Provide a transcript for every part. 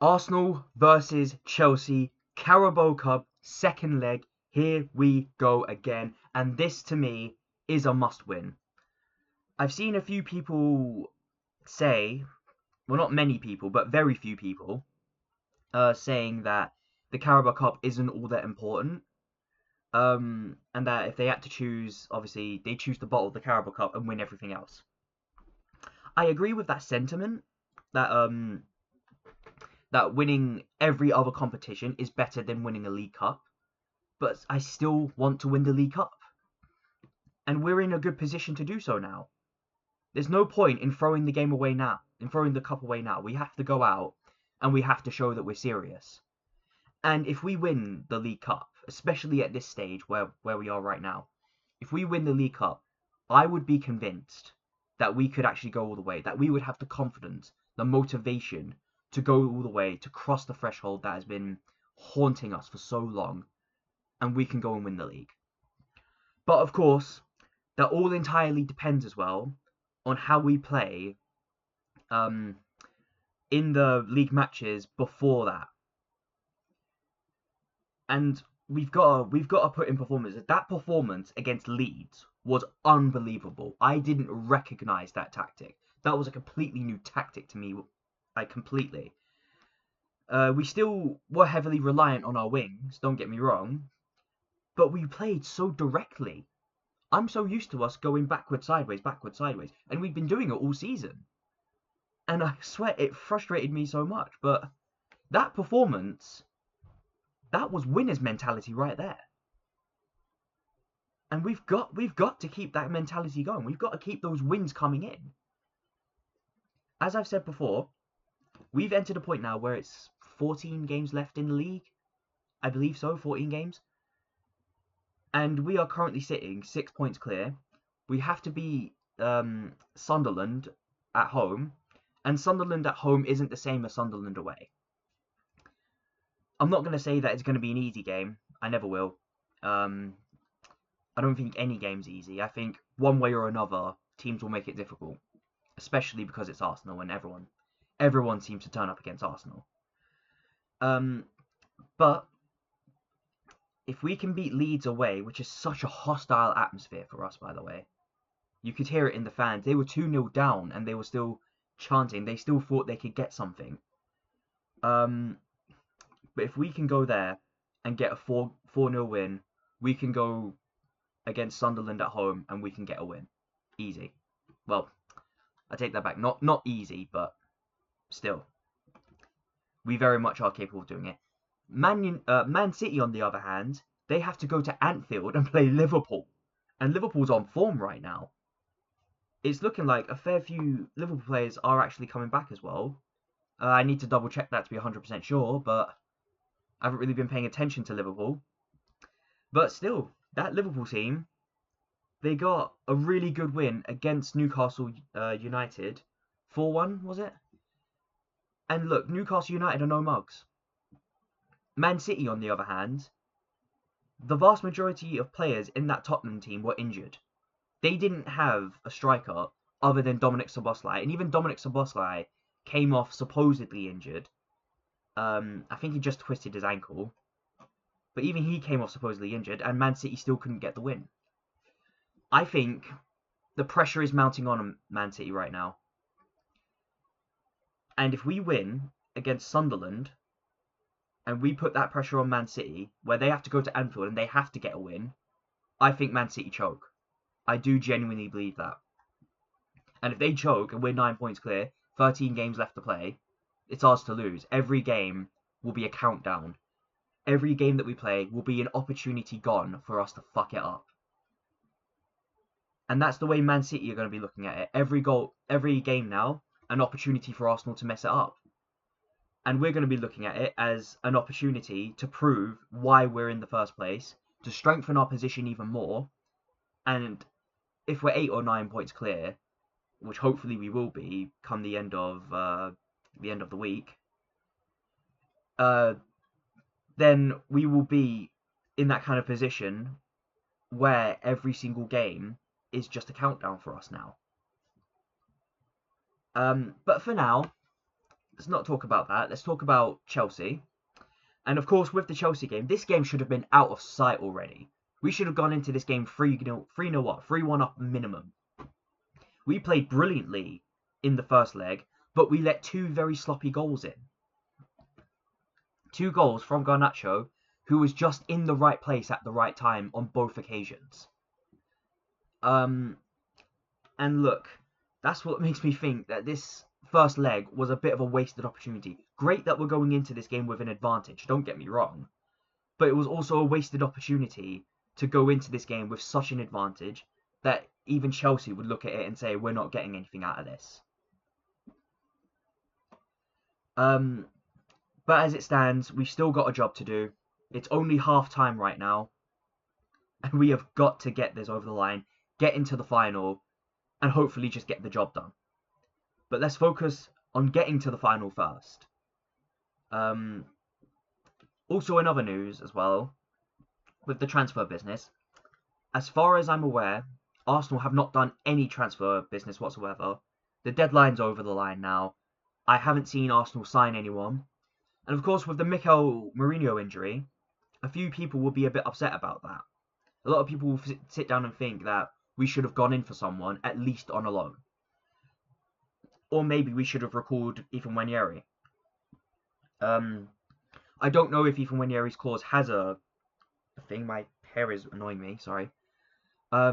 Arsenal versus Chelsea, Carabao Cup, second leg. Here we go again. And this, to me, is a must win. I've seen a few people say, well, not many people, but very few people, saying that the Carabao Cup isn't all that important. And that if they had to choose, obviously, they choose to bottle the Carabao Cup and win everything else. I agree with that sentiment, that that winning every other competition is better than winning a League Cup, but I still want to win the League Cup. And we're in a good position to do so now. There's no point in throwing the game away now, in throwing the cup away now. We have to go out and we have to show that we're serious. And if we win the League Cup, especially at this stage where we are right now, if we win the League Cup, I would be convinced that we could actually go all the way, that we would have the confidence, the motivation to go all the way, to cross the threshold that has been haunting us for so long, and we can go and win the league. But of course, that all entirely depends as well on how we play um, in the league matches before that. And we've got to put in performance. That performance against Leeds was unbelievable. I didn't recognize that tactic. That was a completely new tactic to me. Like completely. We still were heavily reliant on our wings. Don't get me wrong, but we played so directly. I'm so used to us going backward, sideways, and we've been doing it all season. And I swear it frustrated me so much. But that performance, that was winner's mentality right there. And we've got to keep that mentality going. We've got to keep those wins coming in. As I've said before, we've entered a point now where it's 14 games left in the league. I believe so, 14 games. And we are currently sitting 6 points clear. We have to beat Sunderland at home. And Sunderland at home isn't the same as Sunderland away. I'm not going to say that it's going to be an easy game. I never will. I don't think any game's easy. I think one way or another, teams will make it difficult. Especially because it's Arsenal and everyone seems to turn up against Arsenal. But if we can beat Leeds away, which is such a hostile atmosphere for us, by the way, you could hear it in the fans. They were 2-0 down and they were still chanting. They still thought they could get something. But if we can go there and get a 4-0 win, we can go against Sunderland at home and we can get a win. Easy. Well, I take that back. Not easy, but still. We very much are capable of doing it. Man City, on the other hand, they have to go to Anfield and play Liverpool. And Liverpool's on form right now. It's looking like a fair few Liverpool players are actually coming back as well. I need to double check that to be 100% sure, but I haven't really been paying attention to Liverpool. But still, that Liverpool team, they got a really good win against Newcastle United. 4-1, was it? And look, Newcastle United are no mugs. Man City, on the other hand, the vast majority of players in that Tottenham team were injured. They didn't have a striker other than Dominic Szoboszlai, and even Dominic Szoboszlai came off supposedly injured. I think he just twisted his ankle. But even he came off supposedly injured, and Man City still couldn't get the win. I think the pressure is mounting on Man City right now. And if we win against Sunderland, and we put that pressure on Man City, where they have to go to Anfield and they have to get a win, I think Man City choke. I do genuinely believe that. And if they choke and we're 9 points clear, 13 games left to play, it's ours to lose. Every game will be a countdown. Every game that we play will be an opportunity gone for us to fuck it up. And that's the way Man City are going to be looking at it. Every game now, an opportunity for Arsenal to mess it up. And we're going to be looking at it as an opportunity to prove why we're in the first place, to strengthen our position even more. And if we're 8 or 9 points clear, which hopefully we will be come the end of the week, then we will be in that kind of position where every single game is just a countdown for us now. But for now, let's not talk about that. Let's talk about Chelsea. And of course, with the Chelsea game, this game should have been out of sight already. We should have gone into this game 3-0, 3-0 up, 3-1 up minimum. We played brilliantly in the first leg, but we let two very sloppy goals in. Two goals from Garnacho, who was just in the right place at the right time on both occasions. And look, that's what makes me think that this first leg was a bit of a wasted opportunity. Great that we're going into this game with an advantage, don't get me wrong. But it was also a wasted opportunity to go into this game with such an advantage that even Chelsea would look at it and say, we're not getting anything out of this. But as it stands, we've still got a job to do. It's only half time right now. And we have got to get this over the line, get into the final, and hopefully just get the job done. But let's focus on getting to the final first. Also, in other news as well, with the transfer business, as far as I'm aware, Arsenal have not done any transfer business whatsoever. The deadline's over the line now. I haven't seen Arsenal sign anyone. And of course, with the Mikel Mourinho injury, a few people will be a bit upset about that. A lot of people will sit down and think that we should have gone in for someone, at least on a loan. Or maybe we should have recalled Ethan Nwaneri. I don't know if Ethan Nwaneri's clause has a thing. My hair is annoying me, sorry. I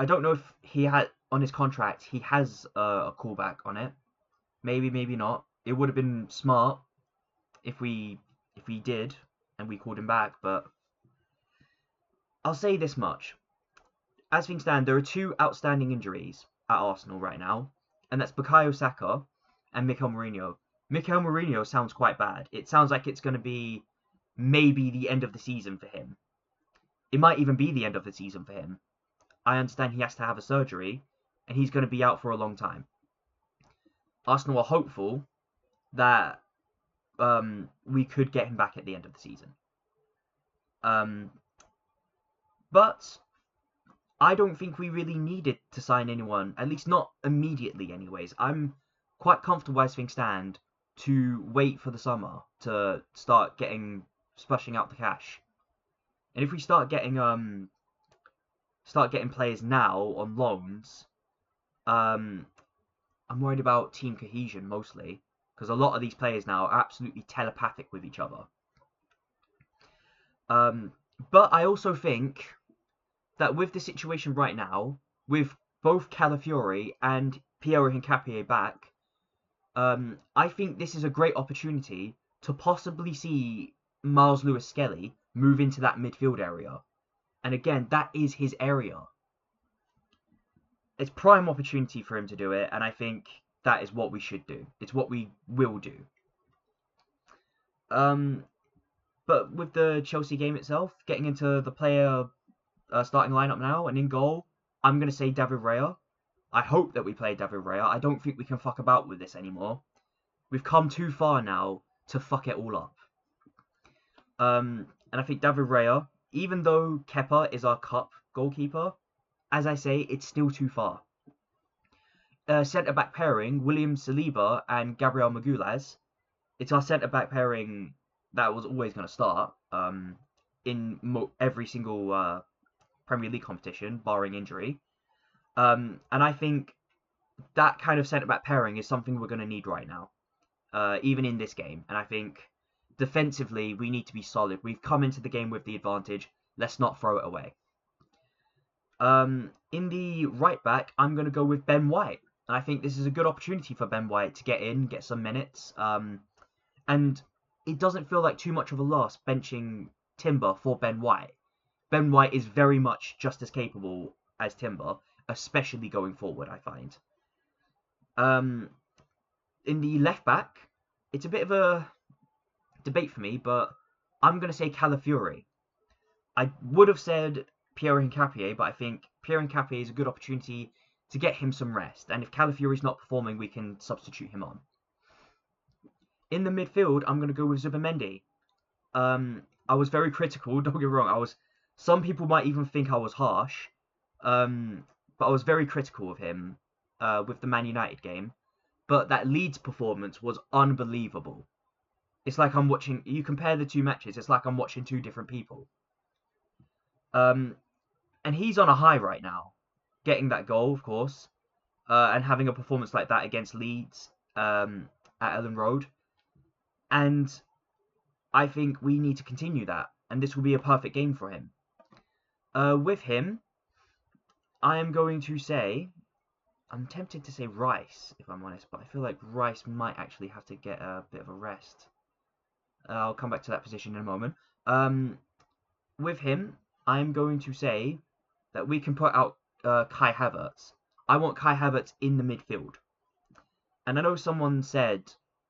don't know if he had, on his contract, he has a callback on it. Maybe, maybe not. It would have been smart if we did and we called him back, but I'll say this much. As things stand, there are two outstanding injuries at Arsenal right now, and that's Bukayo Saka and Mikel Mourinho. Mikel Mourinho sounds quite bad. It sounds like it's going to be maybe the end of the season for him. It might even be the end of the season for him. I understand he has to have a surgery, and he's going to be out for a long time. Arsenal are hopeful that we could get him back at the end of the season. But I don't think we really needed to sign anyone, at least not immediately anyways. I'm quite comfortable as things stand to wait for the summer to start splashing out the cash. And if we start getting players now on loans, I'm worried about team cohesion mostly, because a lot of these players now are absolutely telepathic with each other. But I also think that with the situation right now, with both Calafiori and Piero Hincapié back, I think this is a great opportunity to possibly see Miles Lewis-Skelly move into that midfield area. And again, that is his area. It's prime opportunity for him to do it, and I think that is what we should do. It's what we will do. But with the Chelsea game itself, getting into the player starting lineup now, and in goal, I'm going to say David Raya. I hope that we play David Raya. I don't think we can fuck about with this anymore. We've come too far now to fuck it all up. And I think David Raya, even though Kepa is our cup goalkeeper, as I say, it's still too far. Centre-back pairing, William Saliba and Gabriel Magalhaes. It's our centre-back pairing that was always going to start in every single Premier League competition, barring injury. And I think that kind of centre-back pairing is something we're going to need right now, even in this game. And I think defensively, we need to be solid. We've come into the game with the advantage. Let's not throw it away. In the right back, I'm going to go with Ben White. And I think this is a good opportunity for Ben White to get in, get some minutes. And it doesn't feel like too much of a loss benching Timber for Ben White. Ben White is very much just as capable as Timber, especially going forward, I find. In the left back, it's a bit of a debate for me, but I'm going to say Calafiori. I would have said Piero Hincapié, but I think Piero Hincapié is a good opportunity to get him some rest. And if Calafiori's not performing, we can substitute him on. In the midfield, I'm going to go with Zubimendi. I was very critical, don't get me wrong. Some people might even think I was harsh, but I was very critical of him with the Man United game. but that Leeds performance was unbelievable. It's like I'm watching. You compare the two matches, it's like I'm watching two different people. Um, and he's on a high right now, getting that goal, of course, and having a performance like that against Leeds at Ellen Road. And I think we need to continue that, and this will be a perfect game for him. With him, I am going to say, I'm tempted to say Rice, if I'm honest, but I feel like Rice might actually have to get a bit of a rest. I'll come back to that position in a moment. With him, I'm going to say that we can put out Kai Havertz. I want Kai Havertz in the midfield. And I know someone said,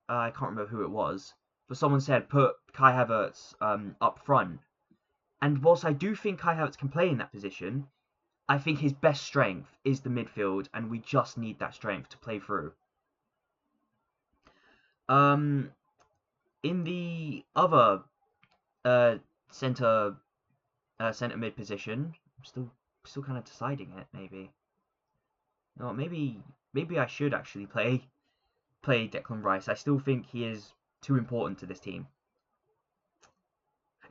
I can't remember who it was, but someone said put Kai Havertz up front. And whilst I do think Kai Havertz can play in that position, I think his best strength is the midfield, and we just need that strength to play through. In the other centre mid position, I'm still kind of deciding it. Maybe no, maybe I should actually play Declan Rice. I still think he is too important to this team.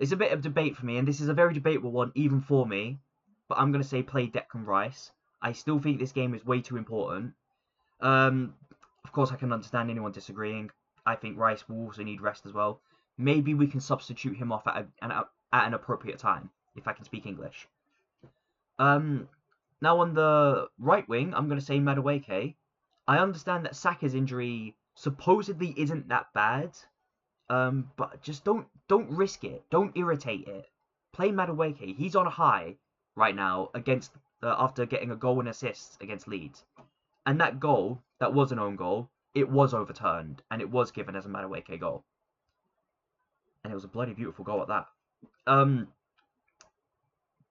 It's a bit of debate for me, and this is a very debatable one even for me. But I'm going to say play Declan Rice. I still think this game is way too important. Of course, I can understand anyone disagreeing. I think Rice will also need rest as well. Maybe we can substitute him off at an appropriate time, if I can speak English. Now on the right wing, I'm going to say Madueke. I understand that Saka's injury supposedly isn't that bad, but just don't risk it. Don't irritate it. Play Madueke. He's on a high right now against after getting a goal and assist against Leeds, and that goal that was an own goal. It was overturned and it was given as a Madueke goal, and it was a bloody beautiful goal at that.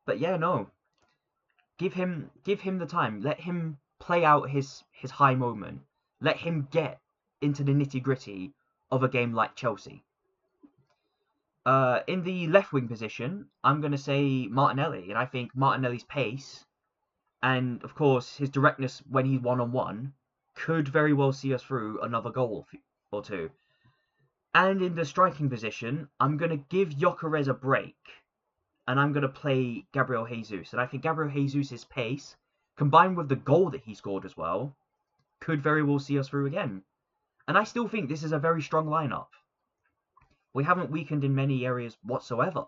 But yeah, no. Give him the time. Let him play out his high moment. Let him get into the nitty-gritty of a game like Chelsea. In the left wing position, I'm going to say Martinelli, and I think Martinelli's pace and, of course, his directness when he's one-on-one could very well see us through another goal or two. And in the striking position, I'm going to give Gyökeres a break, and I'm going to play Gabriel Jesus. And I think Gabriel Jesus' pace, combined with the goal that he scored as well, could very well see us through again. And I still think this is a very strong lineup. We haven't weakened in many areas whatsoever.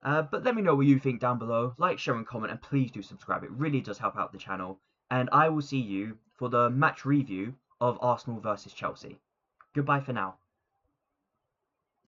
But let me know what you think down below. Like, share, and comment, and please do subscribe. It really does help out the channel. And I will see you for the match review of Arsenal versus Chelsea. Goodbye for now.